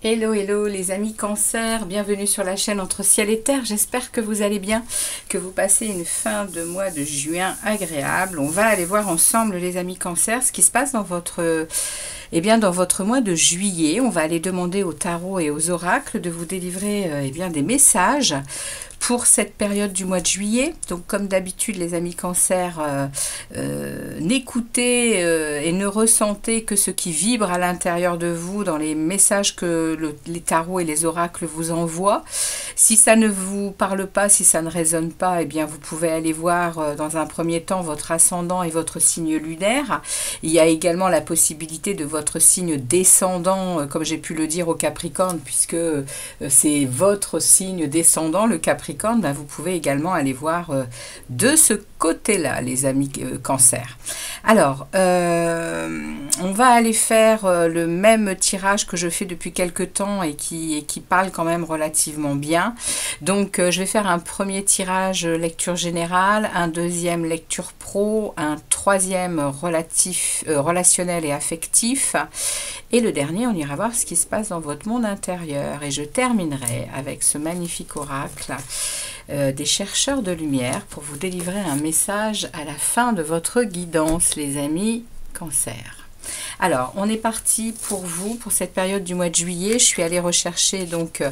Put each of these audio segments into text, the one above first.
Hello, hello les amis Cancer, bienvenue sur la chaîne Entre Ciel et Terre. J'espère que vous allez bien, que vous passez une fin de mois de juin agréable. On va aller voir ensemble les amis Cancer ce qui se passe dans votre, dans votre mois de juillet. On va aller demander au tarot et aux oracles de vous délivrer des messages pour cette période du mois de juillet. Donc comme d'habitude les amis Cancer, n'écoutez et ne ressentez que ce qui vibre à l'intérieur de vous dans les messages que les tarots et les oracles vous envoient. Si ça ne vous parle pas, si ça ne résonne pas, vous pouvez aller voir dans un premier temps votre ascendant et votre signe lunaire. Il y a également la possibilité de votre signe descendant, comme j'ai pu le dire au Capricorne, puisque c'est votre signe descendant, le Capricorne. Vous pouvez également aller voir de ce côté-là, les amis Cancer. Alors, on va aller faire le même tirage que je fais depuis quelques temps et qui parle quand même relativement bien. Donc, je vais faire un premier tirage lecture générale, un deuxième lecture pro, un troisième relationnel et affectif. Et le dernier, on ira voir ce qui se passe dans votre monde intérieur. Et je terminerai avec ce magnifique oracle des chercheurs de lumière pour vous délivrer un message à la fin de votre guidance, les amis Cancer. Alors, on est parti pour vous, pour cette période du mois de juillet. Je suis allée rechercher donc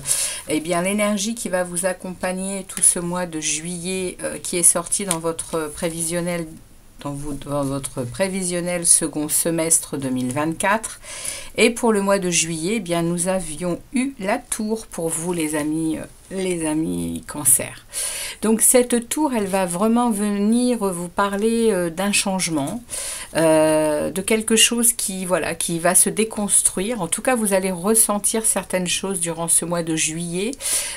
l'énergie qui va vous accompagner tout ce mois de juillet qui est sorti dans votre prévisionnel second semestre 2024. Et pour le mois de juillet, nous avions eu la tour pour vous les amis Cancer. Donc cette tour, elle va vraiment venir vous parler d'un changement, de quelque chose qui va se déconstruire. En tout cas, vous allez ressentir certaines choses durant ce mois de juillet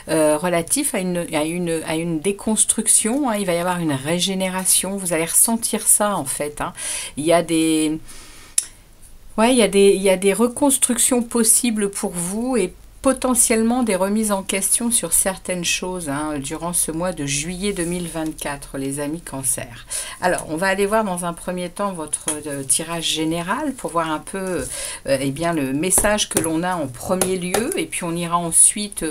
relatif à une déconstruction. Il va y avoir une régénération. Vous allez ressentir ça en fait. Il y a des reconstructions possibles pour vous et potentiellement des remises en question sur certaines choses durant ce mois de juillet 2024, les amis Cancer. Alors, on va aller voir dans un premier temps votre tirage général pour voir un peu le message que l'on a en premier lieu, et puis on ira ensuite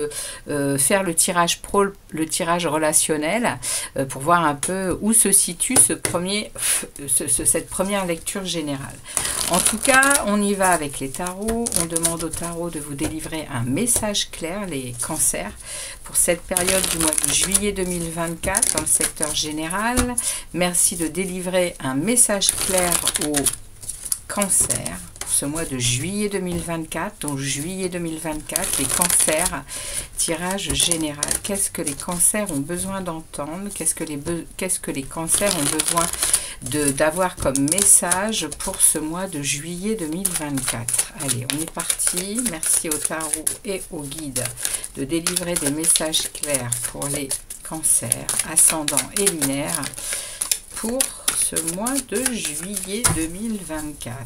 faire le tirage pro, le tirage relationnel, pour voir un peu où se situe cette première lecture générale. En tout cas, on y va avec les tarots. On demande au tarot de vous délivrer un message clair, les cancers, pour cette période du mois de juillet 2024 dans le secteur général. Merci de délivrer un message clair aux cancers pour ce mois de juillet 2024. Donc juillet 2024, les cancers, tirage général. Qu'est-ce que les cancers ont besoin d'entendre? Qu'est-ce que les cancers ont besoin d'avoir comme message pour ce mois de juillet 2024. Allez, on est parti. Merci au tarot et au guide de délivrer des messages clairs pour les cancers, ascendants et lunaires pour ce mois de juillet 2024.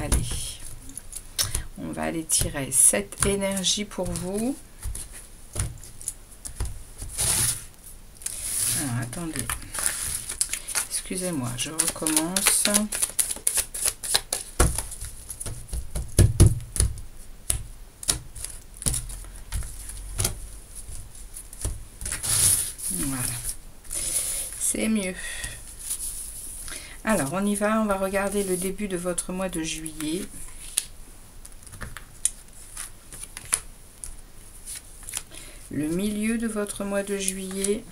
Allez, on va aller tirer cette énergie pour vous. Alors, attendez. Excusez-moi, je recommence. Voilà. C'est mieux. Alors, on y va. On va regarder le début de votre mois de juillet. Le milieu de votre mois de juillet.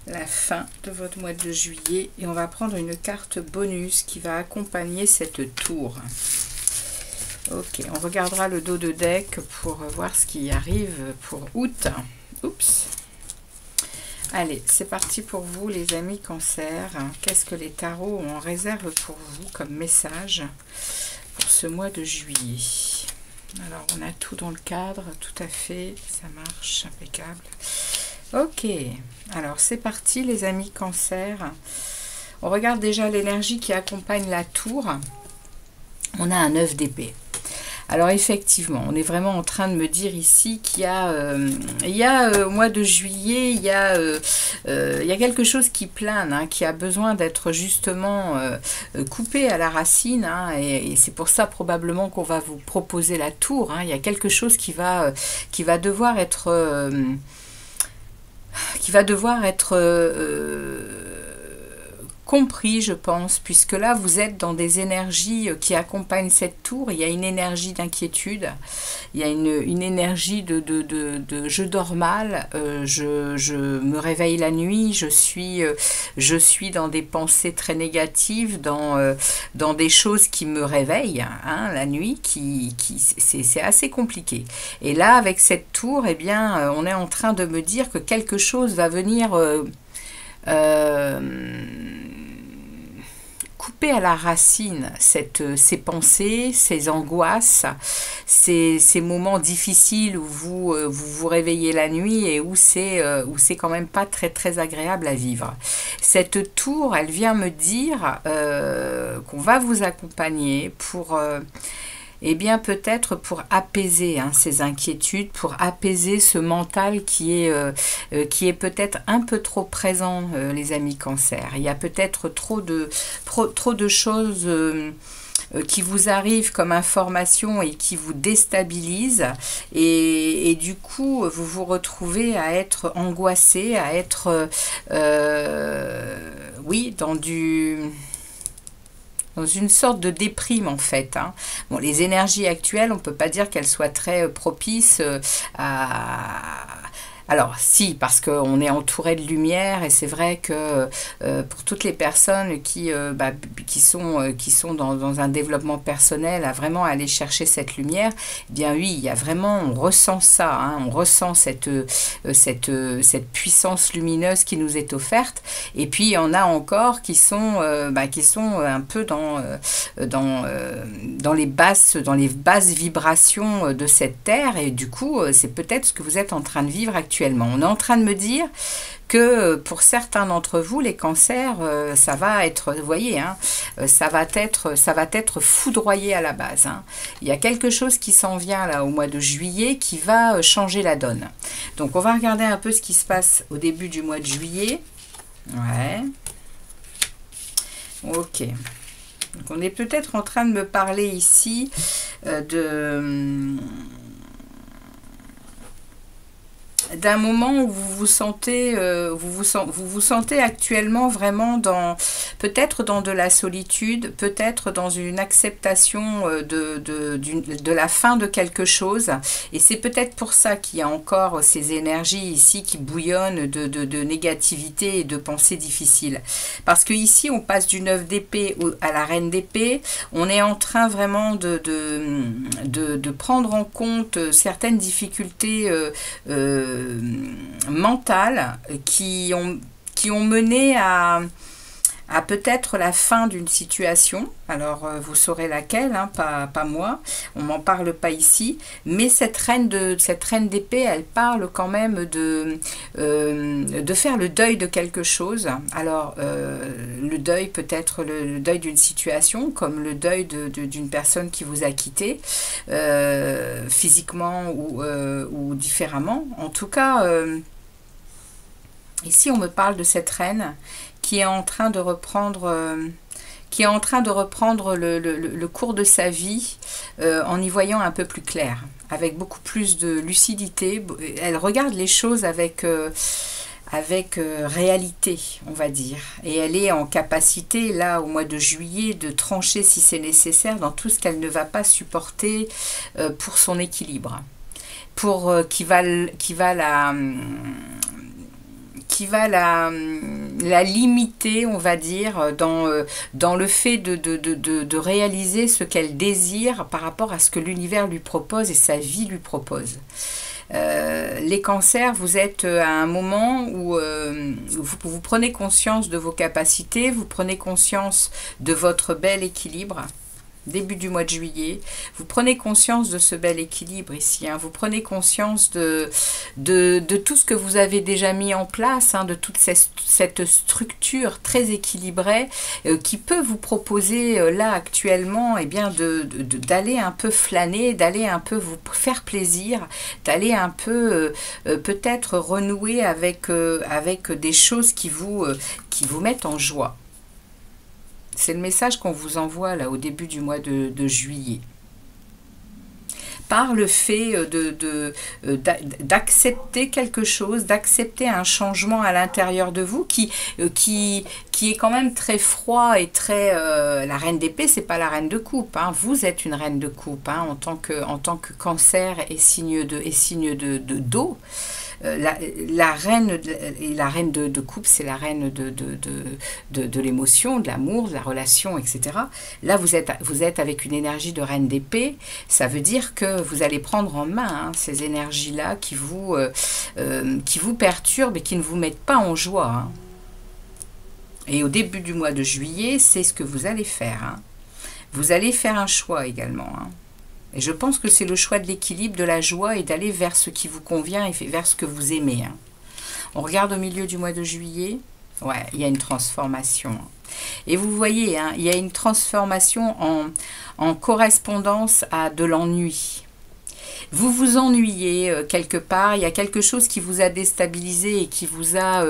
La fin de votre mois de juillet, et on va prendre une carte bonus qui va accompagner cette tour. Ok, on regardera le dos de deck pour voir ce qui arrive pour août. Oups. Allez, c'est parti pour vous les amis Cancer. Qu'est-ce que les tarots ont en réserve pour vous comme message pour ce mois de juillet? Alors, on a tout dans le cadre, tout à fait, ça marche, impeccable. Ok, alors c'est parti les amis Cancer. On regarde déjà l'énergie qui accompagne la tour. On a un 9 d'épée. Alors effectivement, on est vraiment en train de me dire ici qu'il y a, au mois de juillet, il y a quelque chose qui plane, hein, qui a besoin d'être justement coupé à la racine, hein, et c'est pour ça probablement qu'on va vous proposer la tour, hein. Il y a quelque chose qui va devoir être compris, je pense, puisque là vous êtes dans des énergies qui accompagnent cette tour. Il y a une énergie d'inquiétude, il y a une énergie de je dors mal, je me réveille la nuit, je suis dans des pensées très négatives, dans des choses qui me réveillent, hein, la nuit, c'est assez compliqué. Et là avec cette tour, eh bien on est en train de me dire que quelque chose va venir couper à la racine ces pensées, ces angoisses, ces moments difficiles où vous réveillez la nuit et où c'est quand même pas très très agréable à vivre. Cette tour, elle vient me dire qu'on va vous accompagner pour eh bien peut-être pour apaiser, hein, ces inquiétudes, pour apaiser ce mental qui est peut-être un peu trop présent, les amis Cancer. Il y a peut-être trop de choses qui vous arrivent comme information et qui vous déstabilisent, et du coup vous vous retrouvez à être angoissé, à être oui, dans une sorte de déprime en fait, hein. Bon, les énergies actuelles, on ne peut pas dire qu'elles soient très propices à... Alors si, parce qu'on est entouré de lumière, et c'est vrai que pour toutes les personnes qui sont dans un développement personnel, à vraiment aller chercher cette lumière, eh bien oui, il y a vraiment, on ressent ça, hein, on ressent cette puissance lumineuse qui nous est offerte. Et puis il y en a encore qui sont un peu dans les basses vibrations de cette terre, et du coup c'est peut-être ce que vous êtes en train de vivre actuellement. On est en train de me dire que pour certains d'entre vous, les cancers, ça va être, vous voyez, hein, ça va être foudroyé à la base, hein. Il y a quelque chose qui s'en vient là au mois de juillet qui va changer la donne. Donc on va regarder un peu ce qui se passe au début du mois de juillet. Ouais. Ok. Donc on est peut-être en train de me parler ici d'un moment où vous vous sentez actuellement vraiment peut-être dans de la solitude, peut-être dans une acceptation de la fin de quelque chose, et c'est peut-être pour ça qu'il y a encore ces énergies ici qui bouillonnent de négativité et de pensées difficiles, parce que ici on passe du 9 d'épée à la reine d'épée. On est en train vraiment de prendre en compte certaines difficultés mentales qui ont mené à peut-être la fin d'une situation. Alors vous saurez laquelle, hein, pas moi, on m'en parle pas ici, mais cette reine d'épée, elle parle quand même de faire le deuil de quelque chose. Alors le deuil peut être le deuil d'une situation, comme le deuil d'une personne qui vous a quitté, physiquement ou différemment. En tout cas, ici on me parle de cette reine qui est en train de reprendre le cours de sa vie, en y voyant un peu plus clair, avec beaucoup plus de lucidité. Elle regarde les choses avec réalité, on va dire, et elle est en capacité là au mois de juillet de trancher si c'est nécessaire dans tout ce qu'elle ne va pas supporter pour son équilibre, pour qui va la limiter, on va dire, dans le fait de réaliser ce qu'elle désire par rapport à ce que l'univers lui propose et sa vie lui propose. Les cancers, vous êtes à un moment où vous prenez conscience de vos capacités, vous prenez conscience de votre bel équilibre, début du mois de juillet, vous prenez conscience de ce bel équilibre ici, hein. Vous prenez conscience de tout ce que vous avez déjà mis en place, hein, de toute cette structure très équilibrée qui peut vous proposer là actuellement eh bien, d'aller un peu flâner, d'aller un peu vous faire plaisir, d'aller un peu peut-être renouer avec des choses qui vous mettent en joie. C'est le message qu'on vous envoie là au début du mois de juillet. Par le fait d'accepter quelque chose, d'accepter un changement à l'intérieur de vous qui est quand même très froid et très... la reine d'épée, c'est pas la reine de coupe, hein. Vous êtes une reine de coupe, hein, en tant que cancer et signe d'eau. La reine de coupe, c'est la reine de l'émotion, de l'amour, de la relation, etc. Là, vous êtes avec une énergie de reine d'épée. Ça veut dire que vous allez prendre en main, hein, ces énergies-là qui vous perturbent et qui ne vous mettent pas en joie, hein. Et au début du mois de juillet, c'est ce que vous allez faire, hein. Vous allez faire un choix également, hein. Et je pense que c'est le choix de l'équilibre, de la joie et d'aller vers ce qui vous convient et vers ce que vous aimez, hein. On regarde au milieu du mois de juillet. Ouais, il y a une transformation, hein. Et vous voyez, hein, il y a une transformation en correspondance à de l'ennui. Vous vous ennuyez quelque part, il y a quelque chose qui vous a déstabilisé et qui vous a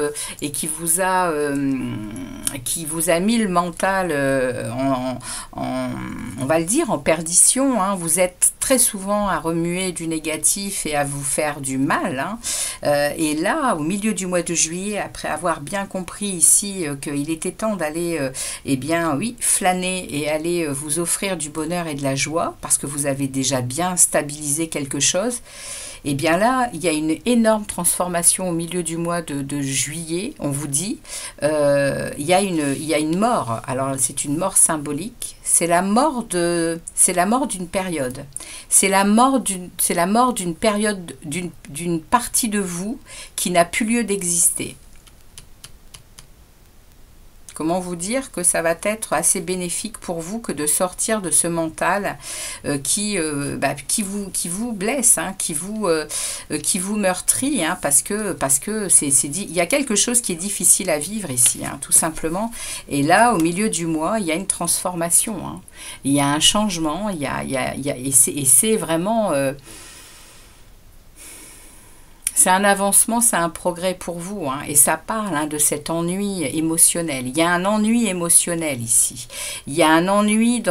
mis le mental on va le dire, en perdition, hein. Vous êtes très souvent à remuer du négatif et à vous faire du mal, hein. Et là, au milieu du mois de juillet, après avoir bien compris ici qu'il était temps d'aller, eh bien oui, flâner et aller vous offrir du bonheur et de la joie, parce que vous avez déjà bien stabilisé quelque chose, et bien là, il y a une énorme transformation au milieu du mois de juillet. On vous dit, il y a une mort. Alors, c'est une mort symbolique. C'est la mort d'une période. C'est la mort d'une période, d'une partie de vous qui n'a plus lieu d'exister. Comment vous dire que ça va être assez bénéfique pour vous que de sortir de ce mental qui vous blesse, hein, qui vous meurtrit, hein, parce que il y a quelque chose qui est difficile à vivre ici, hein, tout simplement. Et là, au milieu du mois, il y a une transformation, hein. Il y a un changement, et c'est vraiment... c'est un avancement, c'est un progrès pour vous, hein, et ça parle, hein, de cet ennui émotionnel. Il y a un ennui émotionnel ici. Il y a un ennui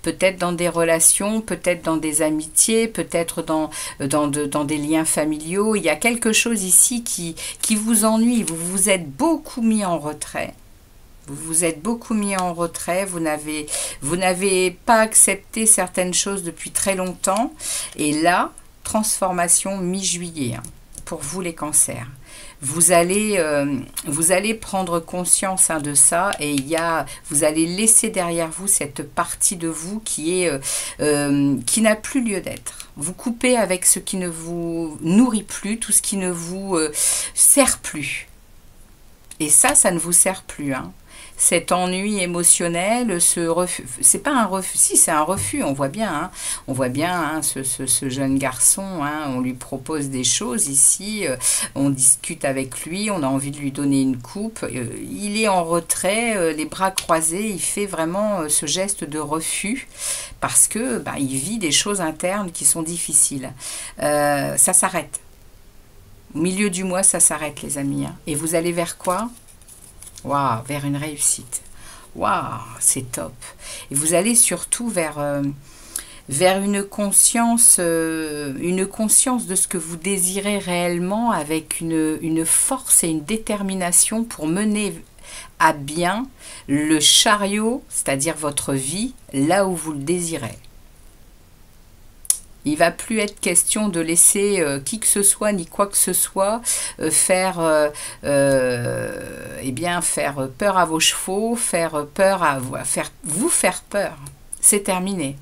peut-être dans des relations, peut-être dans des amitiés, peut-être dans des liens familiaux. Il y a quelque chose ici qui vous ennuie. Vous vous êtes beaucoup mis en retrait. Vous vous êtes beaucoup mis en retrait, vous n'avez pas accepté certaines choses depuis très longtemps. Et là, transformation mi-juillet, hein, pour vous les cancers. Vous allez prendre conscience, hein, de ça, et vous allez laisser derrière vous cette partie de vous qui n'a plus lieu d'être. Vous coupez avec ce qui ne vous nourrit plus, tout ce qui ne vous sert plus. Et ça ne vous sert plus, hein. Cet ennui émotionnel, ce refus, c'est pas un refus, si c'est un refus, on voit bien, hein. On voit bien, hein, ce jeune garçon, hein, on lui propose des choses ici, on discute avec lui, on a envie de lui donner une coupe, il est en retrait, les bras croisés, il fait vraiment ce geste de refus parce que il vit des choses internes qui sont difficiles. Ça s'arrête. Au milieu du mois, ça s'arrête, les amis, hein. Et vous allez vers quoi ? Waouh, vers une réussite. Waouh, c'est top. Et vous allez surtout vers une conscience de ce que vous désirez réellement, avec une force et une détermination pour mener à bien le chariot, c'est-à-dire votre vie, là où vous le désirez. Il ne va plus être question de laisser qui que ce soit, ni quoi que ce soit, faire peur à vos chevaux, vous faire peur. C'est terminé.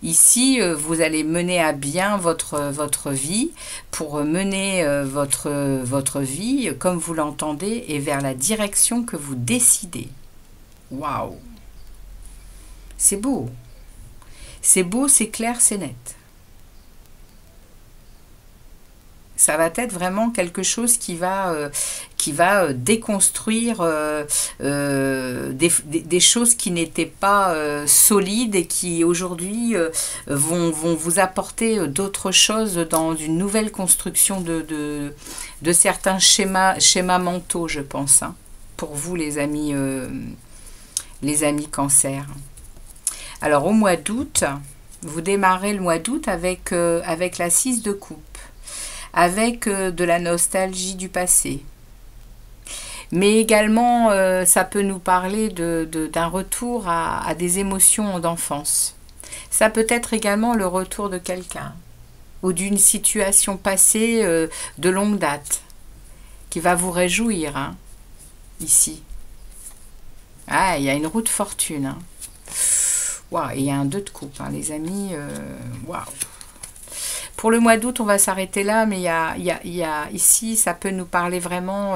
Ici, vous allez mener à bien votre vie, pour mener votre vie comme vous l'entendez et vers la direction que vous décidez. Waouh! C'est beau. C'est beau, c'est clair, c'est net. Ça va être vraiment quelque chose qui va déconstruire des choses qui n'étaient pas solides et qui aujourd'hui vont vous apporter d'autres choses dans une nouvelle construction de certains schémas mentaux, je pense, hein, pour vous les amis Cancer. Alors au mois d'août, vous démarrez le mois d'août avec la 6 de coupe, avec de la nostalgie du passé. Mais également, ça peut nous parler d'un retour à des émotions d'enfance. Ça peut être également le retour de quelqu'un ou d'une situation passée de longue date qui va vous réjouir, hein, ici. Ah, il y a une roue de fortune. Hein. Wow, il y a un 2 de coupe, hein, les amis. Waouh. Pour le mois d'août, on va s'arrêter là, mais il y a ici, ça peut nous parler vraiment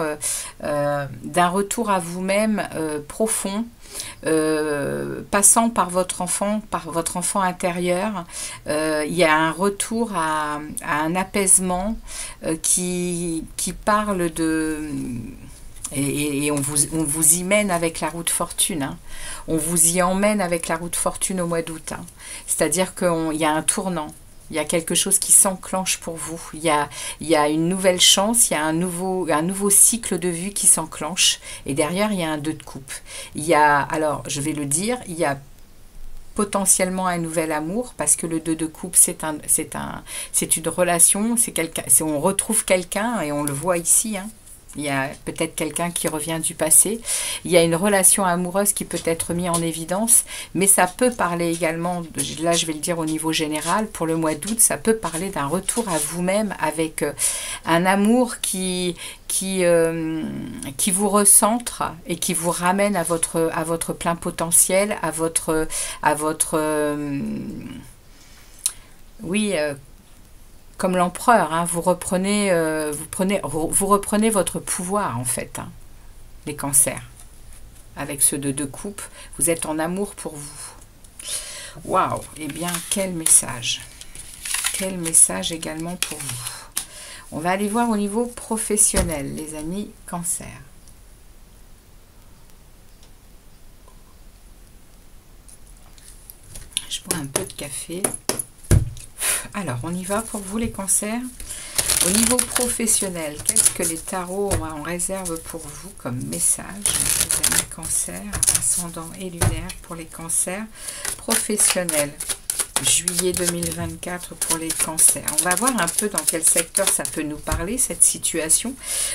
d'un retour à vous-même profond, passant par votre enfant intérieur. Il y a un retour à un apaisement qui parle de... Et on vous y mène avec la roue de fortune. Hein. On vous y emmène avec la roue de fortune au mois d'août. Hein. C'est-à-dire qu'il y a un tournant. Il y a quelque chose qui s'enclenche pour vous. Il y a une nouvelle chance, il y a un nouveau cycle de vie qui s'enclenche. Et derrière, il y a un 2 de coupe. Il y a, alors, je vais le dire, il y a potentiellement un nouvel amour, parce que le 2 de coupe, c'est une relation, on retrouve quelqu'un, et on le voit ici, hein. Il y a peut-être quelqu'un qui revient du passé. Il y a une relation amoureuse qui peut être mise en évidence, mais ça peut parler également, là je vais le dire au niveau général, pour le mois d'août, ça peut parler d'un retour à vous-même avec un amour qui vous recentre et qui vous ramène à votre plein potentiel, comme l'empereur, hein, vous reprenez votre pouvoir en fait, hein, les cancers. Avec ce 2 de coupe, vous êtes en amour pour vous. Waouh, eh bien quel message. Quel message également pour vous. On va aller voir au niveau professionnel, les amis Cancer. Je bois un peu de café. Alors, on y va pour vous les cancers. Au niveau professionnel, qu'est-ce que les tarots ont en réserve pour vous comme message, les amis cancers, ascendant et lunaire pour les cancers professionnels. Juillet 2024 pour les cancers. On va voir un peu dans quel secteur ça peut nous parler, cette situation,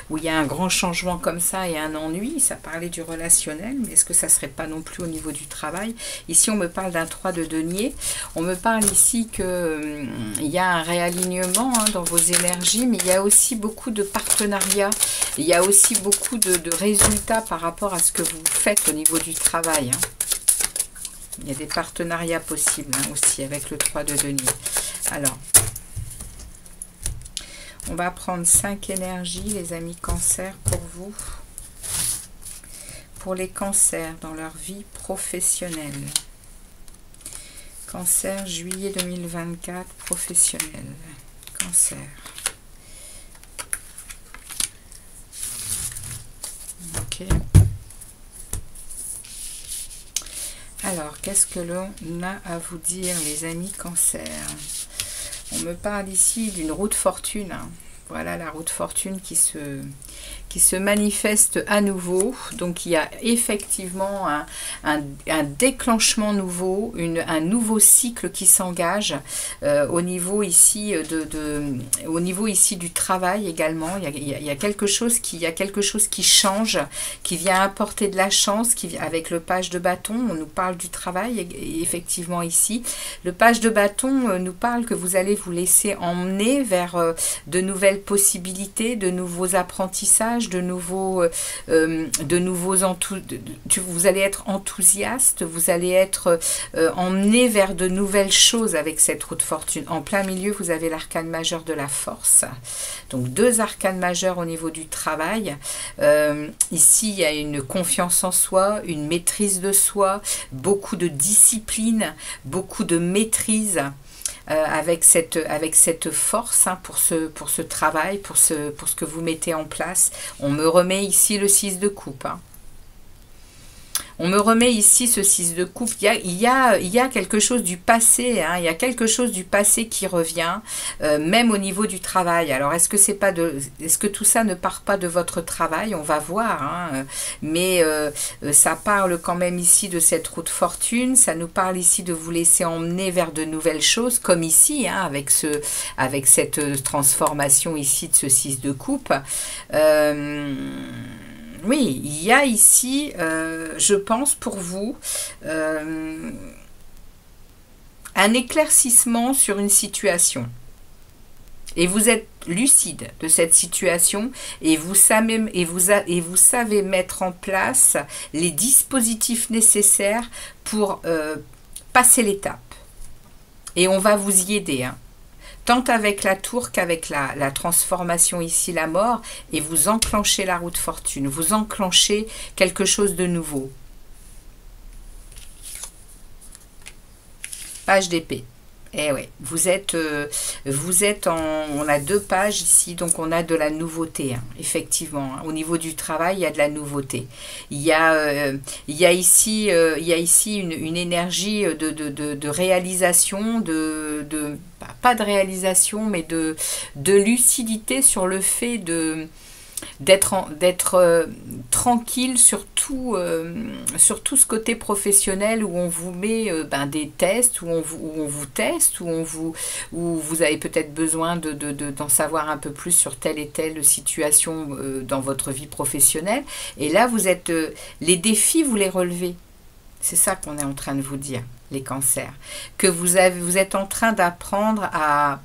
où il y a un grand changement comme ça et un ennui. Ça parlait du relationnel, mais est-ce que ça ne serait pas non plus au niveau du travail? Ici, on me parle d'un 3 de denier. On me parle ici qu'il y a un réalignement, hein, dans vos énergies, mais il y a aussi beaucoup de partenariats. Il y a aussi beaucoup de résultats par rapport à ce que vous faites au niveau du travail, hein. Il y a des partenariats possibles, hein, aussi avec le 3 de denier. Alors, on va prendre 5 énergies, les amis cancers, pour vous. Pour les cancers dans leur vie professionnelle. Cancer, juillet 2024, professionnel. Cancer. Ok. Alors, qu'est-ce que l'on a à vous dire, les amis Cancer? On me parle ici d'une roue de fortune. Hein. Voilà la roue de fortune qui se manifeste à nouveau. Donc, il y a effectivement un déclenchement nouveau, un nouveau cycle qui s'engage au niveau ici du travail également. Il y a quelque chose qui change, qui vient apporter de la chance, avec le page de bâton. On nous parle du travail, et effectivement ici. Le page de bâton nous parle que vous allez vous laisser emmener vers de nouvelles possibilités, de nouveaux apprentissages, courage, vous allez être enthousiaste, vous allez être emmené vers de nouvelles choses avec cette roue de fortune. En plein milieu, vous avez l'arcane majeur de la force. Donc 2 arcanes majeurs au niveau du travail. Ici, il y a une confiance en soi, une maîtrise de soi, beaucoup de discipline, beaucoup de maîtrise. Avec cette force pour ce travail, pour ce que vous mettez en place. On me remet ici le 6 de coupe. On me remet ici ce 6 de coupe. Il y a quelque chose du passé. Il y a quelque chose du passé qui revient, même au niveau du travail. Alors, est-ce que tout ça ne part pas de votre travail? On va voir. Mais ça parle quand même ici de cette roue de fortune. Ça nous parle ici de vous laisser emmener vers de nouvelles choses, comme ici, avec cette transformation ici de ce 6 de coupe. Oui, il y a ici, je pense pour vous, un éclaircissement sur une situation. Et vous êtes lucide de cette situation et vous savez mettre en place les dispositifs nécessaires pour passer l'étape. Et on va vous y aider, tant avec la tour qu'avec la transformation ici, la mort, et vous enclenchez la roue de fortune, vous enclenchez quelque chose de nouveau. Page d'épée. Eh ouais, vous êtes on a 2 pages ici, donc on a de la nouveauté, effectivement. Au niveau du travail, il y a de la nouveauté. Il y a ici une énergie de réalisation, pas de réalisation, mais de lucidité sur le fait d'être tranquille sur tout ce côté professionnel où on vous met des tests, où on vous teste, où vous avez peut-être besoin d'en savoir un peu plus sur telle et telle situation dans votre vie professionnelle. Et là, les défis, vous les relevez. C'est ça qu'on est en train de vous dire, les cancers. Que vous êtes en train d'apprendre à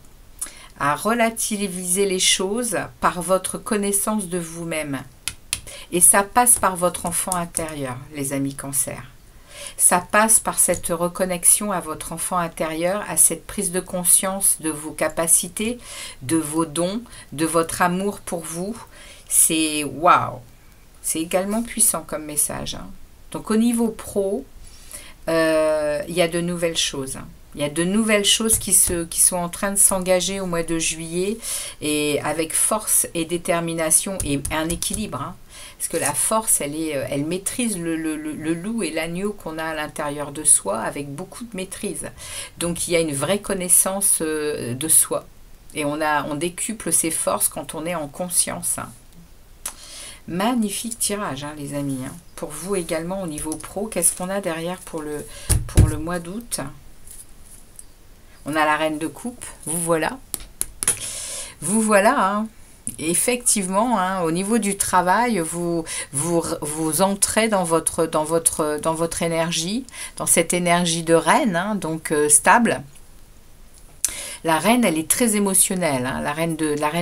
relativiser les choses par votre connaissance de vous-même. Et ça passe par votre enfant intérieur, les amis cancers. Ça passe par cette reconnexion à votre enfant intérieur, à cette prise de conscience de vos capacités, de vos dons, de votre amour pour vous. C'est waouh! C'est également puissant comme message. Donc au niveau pro, il y a de nouvelles choses. Il y a de nouvelles choses qui sont en train de s'engager au mois de juillet, et avec force et détermination et un équilibre. Parce que la force, elle maîtrise le loup et l'agneau qu'on a à l'intérieur de soi avec beaucoup de maîtrise. Donc il y a une vraie connaissance de soi. Et on décuple ses forces quand on est en conscience. Magnifique tirage, les amis. Pour vous également au niveau pro, qu'est-ce qu'on a derrière pour le mois d'août? On a la reine de coupe, vous voilà. Vous voilà, Effectivement, au niveau du travail, vous entrez dans votre énergie, dans cette énergie de reine, donc stable. La reine, elle est très émotionnelle. La reine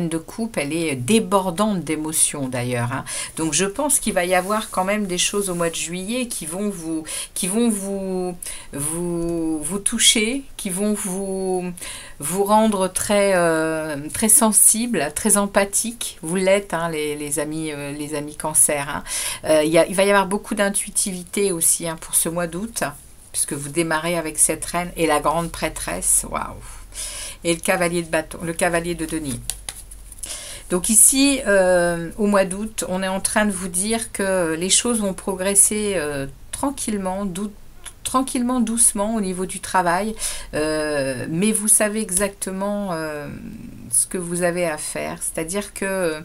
de coupe, elle est débordante d'émotions d'ailleurs. Donc je pense qu'il va y avoir quand même des choses au mois de juillet qui vont vous toucher, qui vont vous rendre très sensible, très empathique. Vous l'êtes, les amis cancer. Il va y avoir beaucoup d'intuitivité aussi pour ce mois d'août, puisque vous démarrez avec cette reine et la grande prêtresse. Waouh! Et le cavalier de bâton, le cavalier de denier. Donc ici, au mois d'août, on est en train de vous dire que les choses vont progresser tranquillement, doucement au niveau du travail, mais vous savez exactement ce que vous avez à faire. C'est-à-dire que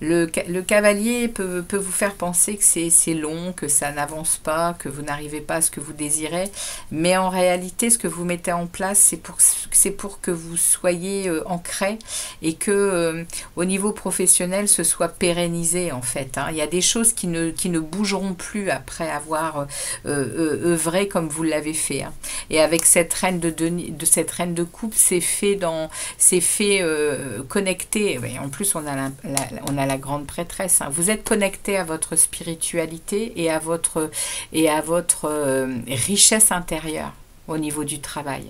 le cavalier peut vous faire penser que c'est long, que ça n'avance pas, que vous n'arrivez pas à ce que vous désirez, mais en réalité, ce que vous mettez en place, c'est pour que vous soyez ancré et que au niveau professionnel, ce soit pérennisé en fait. Il y a des choses qui ne bougeront plus après avoir œuvré comme vous l'avez fait. Et avec cette reine de coupe, c'est fait connecté, oui, en plus on a la grande prêtresse, hein, vous êtes connecté à votre spiritualité et à votre richesse intérieure au niveau du travail.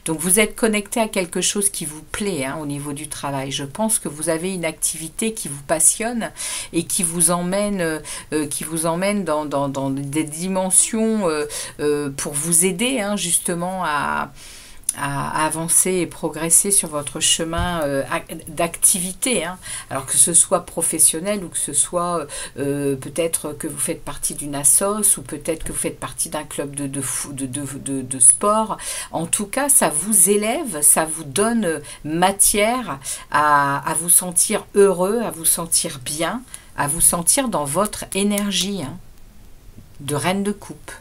Donc vous êtes connecté à quelque chose qui vous plaît, hein, au niveau du travail. Je pense que vous avez une activité qui vous passionne et qui vous emmène dans des dimensions pour vous aider, hein, justement à avancer et progresser sur votre chemin d'activité, hein. Alors que ce soit professionnel ou que ce soit peut-être que vous faites partie d'une assoce ou peut-être que vous faites partie d'un club de sport. En tout cas, ça vous élève, ça vous donne matière à vous sentir heureux, à vous sentir bien, à vous sentir dans votre énergie, hein, de reine de coupe.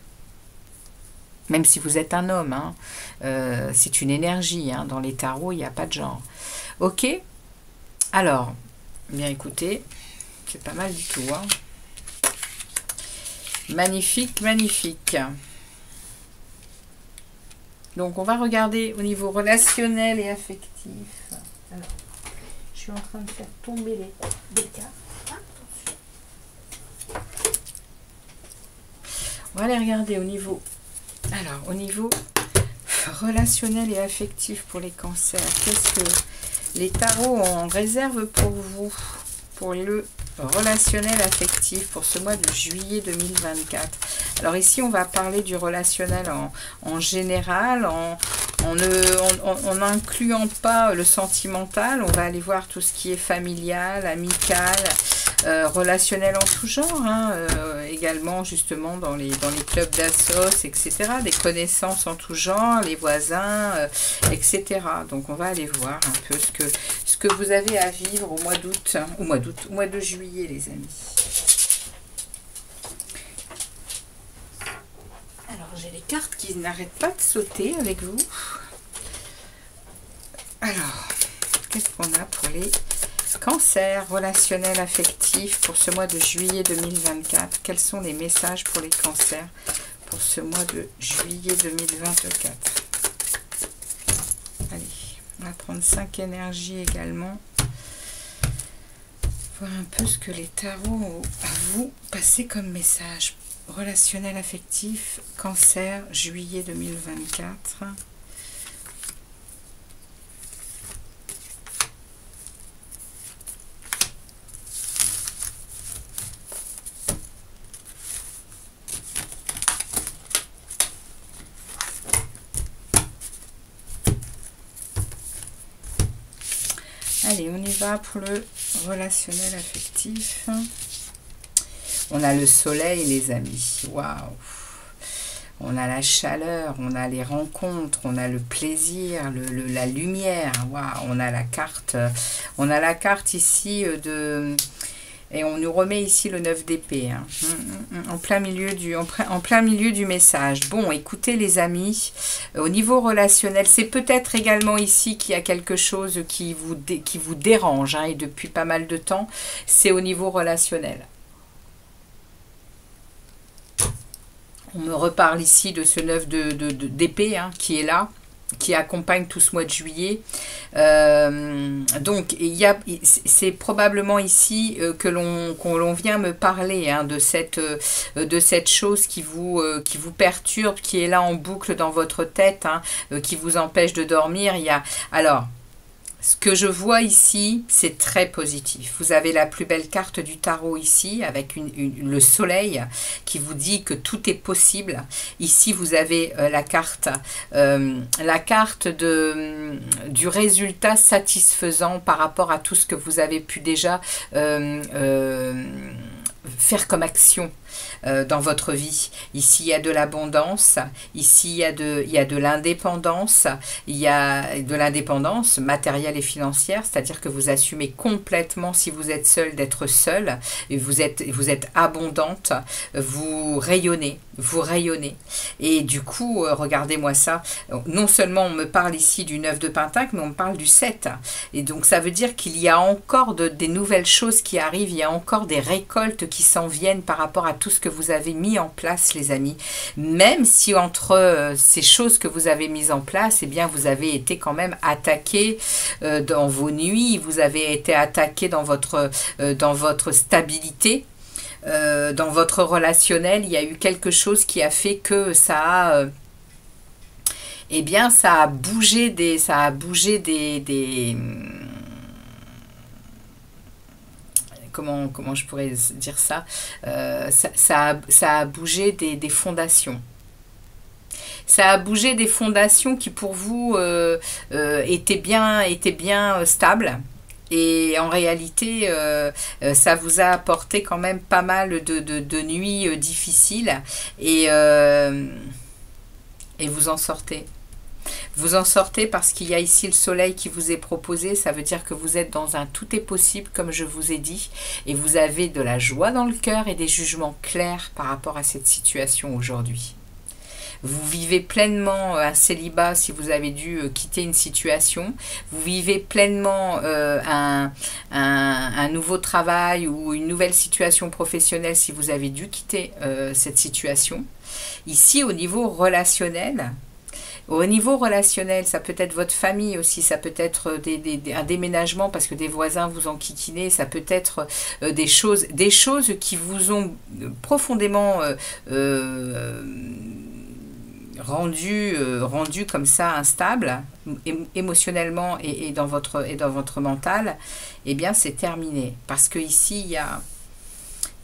Même si vous êtes un homme, hein, c'est une énergie, hein, dans les tarots, il n'y a pas de genre. Ok. Alors, bien écoutez, c'est pas mal du tout, hein. Magnifique, magnifique. Donc, on va regarder au niveau relationnel et affectif. Alors, je suis en train de faire tomber les cartes. On va aller regarder au niveau... Alors, au niveau relationnel et affectif pour les cancers, qu'est-ce que les tarots ont en réserve pour vous, pour le relationnel affectif, pour ce mois de juillet 2024? Alors ici, on va parler du relationnel en général, en n'incluant pas le sentimental. On va aller voir tout ce qui est familial, amical, relationnel en tout genre, hein, également justement dans les clubs d'assos, etc. Des connaissances en tout genre, les voisins, etc. Donc on va aller voir un peu ce que vous avez à vivre au mois d'août, au mois de juillet, les amis. Alors j'ai les cartes qui n'arrêtent pas de sauter avec vous. Alors, qu'est-ce qu'on a pour les cancers relationnels affectifs pour ce mois de juillet 2024? Quels sont les messages pour les cancers pour ce mois de juillet 2024? Allez, on va prendre 5 énergies également. Voir un peu ce que les tarots ont à vous passer comme message. Relationnel affectif, cancer, juillet 2024. Allez, on y va pour le relationnel affectif. On a le soleil, les amis. Waouh! On a la chaleur, on a les rencontres, on a le plaisir, la lumière. Waouh! On a la carte ici de... Et on nous remet ici le 9 d'épée, hein, en plein milieu du message. Bon, écoutez les amis, au niveau relationnel, c'est peut-être également ici qu'il y a quelque chose qui vous dérange, hein, et depuis pas mal de temps, c'est au niveau relationnel. On me reparle ici de ce 9 d'épée, hein, qui est là, qui accompagne tout ce mois de juillet. Donc c'est probablement ici qu'on l'on vient me parler, hein, de cette chose qui vous perturbe, qui est là en boucle dans votre tête, hein, qui vous empêche de dormir. Alors, ce que je vois ici, c'est très positif. Vous avez la plus belle carte du tarot ici, avec le soleil qui vous dit que tout est possible. Ici, vous avez la carte du résultat satisfaisant par rapport à tout ce que vous avez pu déjà faire comme action dans votre vie. Ici, il y a de l'abondance, ici, il y a de l'indépendance, il y a de l'indépendance matérielle et financière, c'est-à-dire que vous assumez complètement, si vous êtes seul, d'être seul, et vous êtes abondante, vous rayonnez. Et du coup, regardez-moi ça, non seulement on me parle ici du 9 de Pentacle, mais on me parle du 7. Et donc, ça veut dire qu'il y a encore des nouvelles choses qui arrivent, il y a encore des récoltes qui s'en viennent par rapport à tout ce que vous avez mis en place, les amis. Même si entre ces choses que vous avez mises en place, eh bien, vous avez été quand même attaqué dans vos nuits, vous avez été attaqué dans votre stabilité. Dans votre relationnel, il y a eu quelque chose qui a fait que ça a, eh bien, ça a bougé des, comment je pourrais dire ça, ça a bougé des fondations. Ça a bougé des fondations qui pour vous étaient bien stables. Et en réalité, ça vous a apporté quand même pas mal de nuits difficiles. Et vous en sortez. Vous en sortez parce qu'il y a ici le soleil qui vous est proposé. Ça veut dire que vous êtes dans un tout est possible, comme je vous ai dit. Et vous avez de la joie dans le cœur et des jugements clairs par rapport à cette situation aujourd'hui. Vous vivez pleinement un célibat si vous avez dû quitter une situation. Vous vivez pleinement un nouveau travail ou une nouvelle situation professionnelle si vous avez dû quitter cette situation. Ici, au niveau relationnel, ça peut être votre famille aussi, ça peut être un déménagement parce que des voisins vous enquiquinent, ça peut être des choses qui vous ont profondément rendu comme ça instable émotionnellement et dans votre mental, eh bien c'est terminé. Parce que ici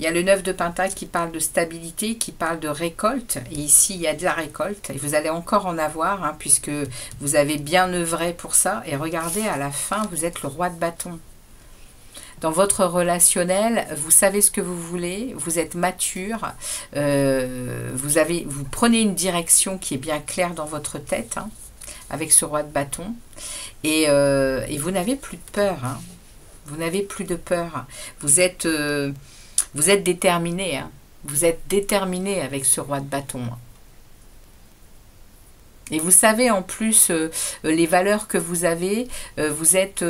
il y a le 9 de Pentacle qui parle de stabilité, qui parle de récolte. Et ici, il y a de la récolte. Et vous allez encore en avoir, hein, puisque vous avez bien œuvré pour ça. Et regardez, à la fin, vous êtes le roi de bâton. Dans votre relationnel, vous savez ce que vous voulez, vous êtes mature, vous prenez une direction qui est bien claire dans votre tête, hein, avec ce roi de bâton. Et vous n'avez plus de peur. Hein. Vous n'avez plus de peur. Vous êtes déterminé, hein. Vous êtes déterminé avec ce roi de bâton. Et vous savez en plus les valeurs que vous avez, vous êtes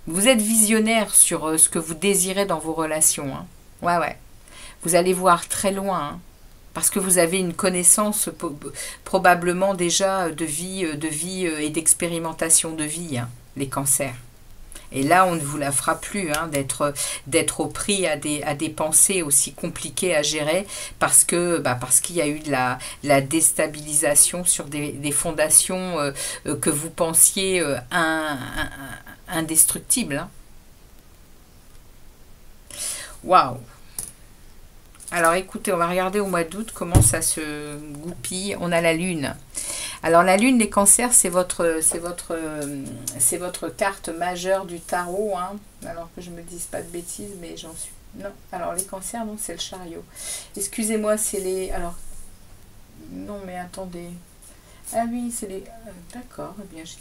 visionnaire sur ce que vous désirez dans vos relations. Hein. Ouais. Vous allez voir très loin, hein, parce que vous avez une connaissance probablement déjà de vie et d'expérimentation de vie, hein, les cancers. Et là, on ne vous la fera plus, hein, d'être au prix à des pensées aussi compliquées à gérer parce qu'il y a eu de la déstabilisation sur des fondations que vous pensiez indestructibles. Hein. Waouh! Alors écoutez, on va regarder au mois d'août comment ça se goupille. On a la lune. Alors la lune des cancers, c'est votre carte majeure du tarot. Hein. Alors que je me dise pas de bêtises, mais j'en suis... Non, alors les cancers, non, c'est le chariot. Excusez-moi, c'est les... Alors, non mais attendez... Ah oui, c'est les... D'accord, eh bien, je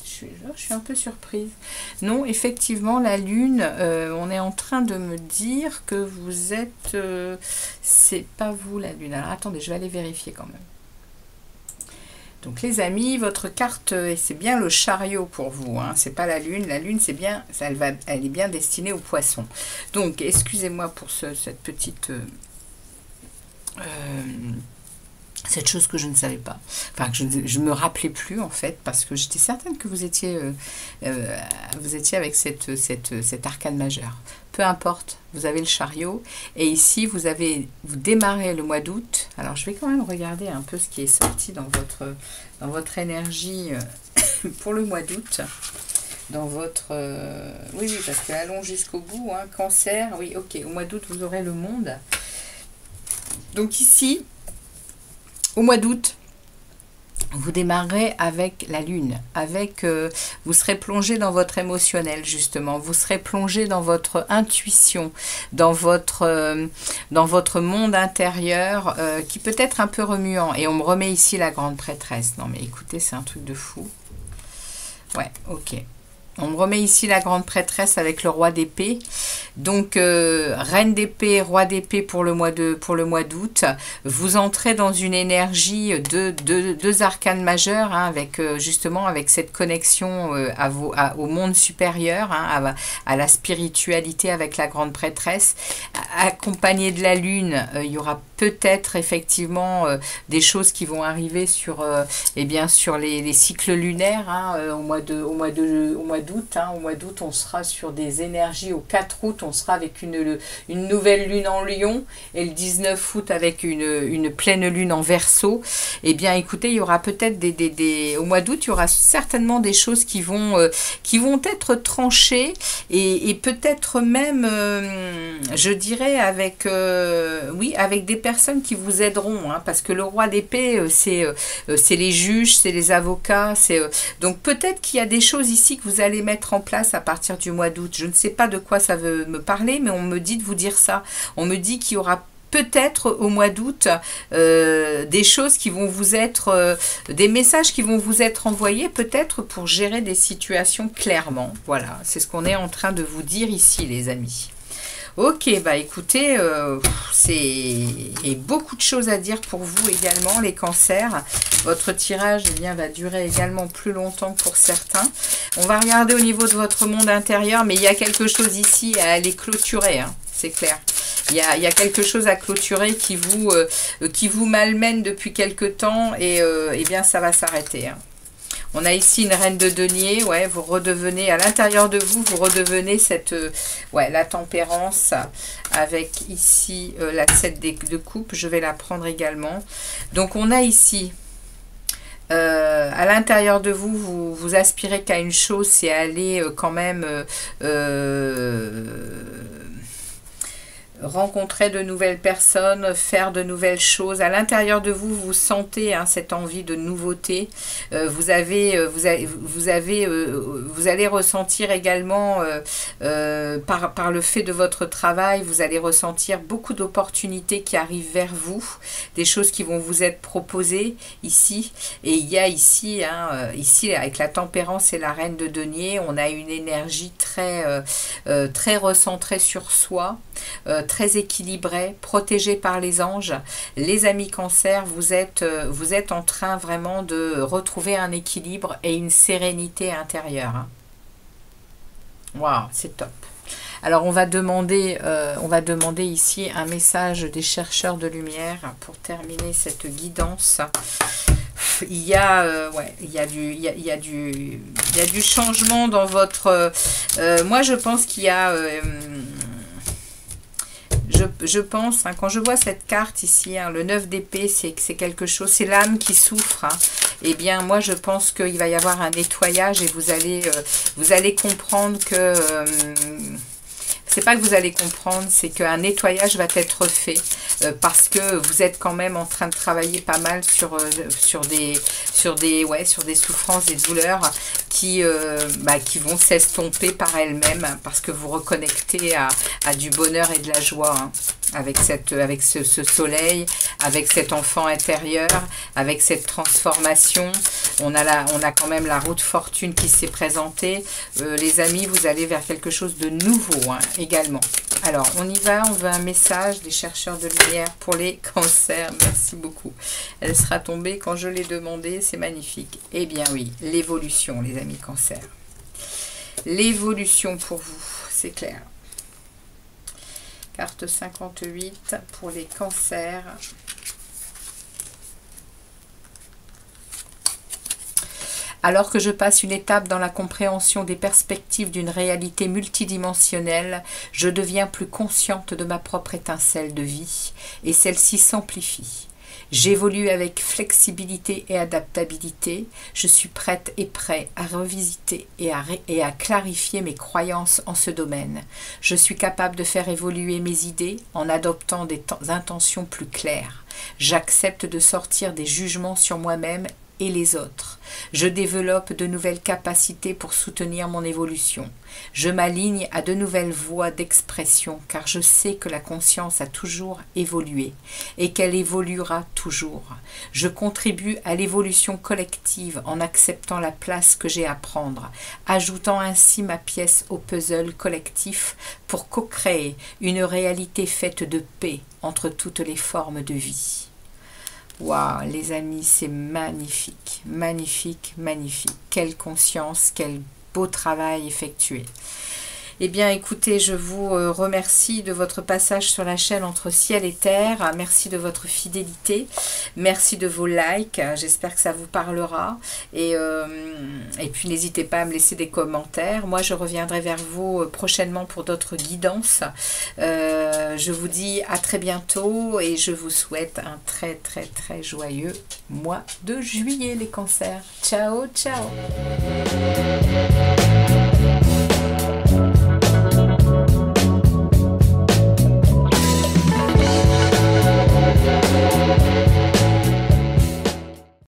suis un peu surprise. Non, effectivement, la lune, on est en train de me dire que vous êtes... c'est pas vous, la lune. Alors, attendez, je vais aller vérifier quand même. Donc, les amis, votre carte, c'est bien le chariot pour vous. Hein, c'est pas la lune. La lune, c'est bien... elle est bien destinée aux poissons. Donc, excusez-moi pour cette petite... cette chose que je ne savais pas, enfin que je ne me rappelais plus en fait, parce que j'étais certaine que vous étiez avec cet arcane majeur. Peu importe, vous avez le chariot, et ici vous démarrez le mois d'août. Alors je vais quand même regarder un peu ce qui est sorti dans votre énergie pour le mois d'août. Dans votre... oui, parce que allons jusqu'au bout, hein, cancer, oui, ok, au mois d'août vous aurez le monde. Donc ici... Au mois d'août, vous démarrerez avec la lune, vous serez plongé dans votre émotionnel justement, vous serez plongé dans votre intuition, dans votre monde intérieur qui peut être un peu remuant. Et on me remet ici la grande prêtresse. Non mais écoutez, c'est un truc de fou. Ouais, ok. On me remet ici la grande prêtresse avec le roi d'épée. Donc, reine d'épée, roi d'épée pour le mois d'août. Vous entrez dans une énergie de deux arcanes majeures, hein, avec justement avec cette connexion au monde supérieur, hein, à la spiritualité avec la grande prêtresse. Accompagné de la lune, il y aura peut-être effectivement des choses qui vont arriver sur, sur les cycles lunaires, hein, au mois d'août. Hein. Au mois d'août, on sera sur des énergies. Au 4 août, on sera avec une nouvelle lune en Lion, et le 19 août avec une pleine lune en Verseau. Eh bien, écoutez, il y aura peut-être au mois d'août, il y aura certainement des choses qui vont être tranchées, et peut-être même, je dirais, avec des personnes qui vous aideront, hein, parce que le roi d'épée, c'est les juges, c'est les avocats, donc peut-être qu'il y a des choses ici que vous allez mettre en place à partir du mois d'août. Je ne sais pas de quoi ça veut me parler, mais on me dit de vous dire ça. On me dit qu'il y aura peut-être au mois d'août des choses qui vont vous être, des messages qui vont vous être envoyés peut-être pour gérer des situations clairement. Voilà, c'est ce qu'on est en train de vous dire ici, les amis. Ok, bah écoutez, c'est beaucoup de choses à dire pour vous également, les cancers. Votre tirage, eh bien, va durer également plus longtemps pour certains. On va regarder au niveau de votre monde intérieur, mais il y a quelque chose ici à aller clôturer, hein, c'est clair. Il y a quelque chose à clôturer qui vous malmène depuis quelque temps, et eh bien ça va s'arrêter, hein. On a ici une reine de denier, ouais, vous redevenez, à l'intérieur de vous, vous redevenez la tempérance, avec ici la 7 de coupe, je vais la prendre également. Donc on a ici, à l'intérieur de vous, vous aspirez qu'à une chose, c'est aller quand même rencontrer de nouvelles personnes, faire de nouvelles choses. À l'intérieur de vous, vous sentez, hein, cette envie de nouveauté. Vous allez ressentir également, par le fait de votre travail, vous allez ressentir beaucoup d'opportunités qui arrivent vers vous, des choses qui vont vous être proposées ici. Et il y a ici, hein, ici avec la tempérance et la reine de denier, on a une énergie très recentrée sur soi, très équilibré, protégé par les anges. Les amis cancer, vous êtes en train vraiment de retrouver un équilibre et une sérénité intérieure. Waouh, c'est top. Alors on va demander ici un message des chercheurs de lumière pour terminer cette guidance. Il y a du changement dans votre... moi je pense qu'il y a... Je pense, hein, quand je vois cette carte ici, hein, le 9 d'épée, c'est quelque chose, c'est l'âme qui souffre. Hein. Eh bien, moi, je pense qu'il va y avoir un nettoyage, et vous allez comprendre que... c'est pas que vous allez comprendre, c'est qu'un nettoyage va être fait, parce que vous êtes quand même en train de travailler pas mal sur des souffrances, des douleurs qui vont s'estomper par elles-mêmes, parce que vous reconnectez à du bonheur et de la joie, hein, avec ce soleil, avec cet enfant intérieur, avec cette transformation. On a quand même la roue de fortune qui s'est présentée. Les amis, vous allez vers quelque chose de nouveau, hein, également. Alors, on y va, on veut un message des chercheurs de lumière pour les cancers. Merci beaucoup. Elle sera tombée quand je l'ai demandé, c'est magnifique. Eh bien oui, l'évolution, les amis cancers. L'évolution pour vous, c'est clair. Carte 58 pour les cancers. Alors que je passe une étape dans la compréhension des perspectives d'une réalité multidimensionnelle, je deviens plus consciente de ma propre étincelle de vie, et celle-ci s'amplifie. J'évolue avec flexibilité et adaptabilité. Je suis prête et prêt à revisiter et à clarifier mes croyances en ce domaine. Je suis capable de faire évoluer mes idées en adoptant des intentions plus claires. J'accepte de sortir des jugements sur moi-même et les autres. Je développe de nouvelles capacités pour soutenir mon évolution. Je m'aligne à de nouvelles voies d'expression car je sais que la conscience a toujours évolué et qu'elle évoluera toujours. Je contribue à l'évolution collective en acceptant la place que j'ai à prendre, ajoutant ainsi ma pièce au puzzle collectif pour co-créer une réalité faite de paix entre toutes les formes de vie. Waouh, les amis, c'est magnifique, magnifique, magnifique. Quelle conscience, quel beau travail effectué. Eh bien, écoutez, je vous remercie de votre passage sur la chaîne Entre Ciel et Terre. Merci de votre fidélité. Merci de vos likes. J'espère que ça vous parlera. Et puis, n'hésitez pas à me laisser des commentaires. Moi, je reviendrai vers vous prochainement pour d'autres guidances. Je vous dis à très bientôt et je vous souhaite un très, très, très joyeux mois de juillet, les cancers. Ciao, ciao!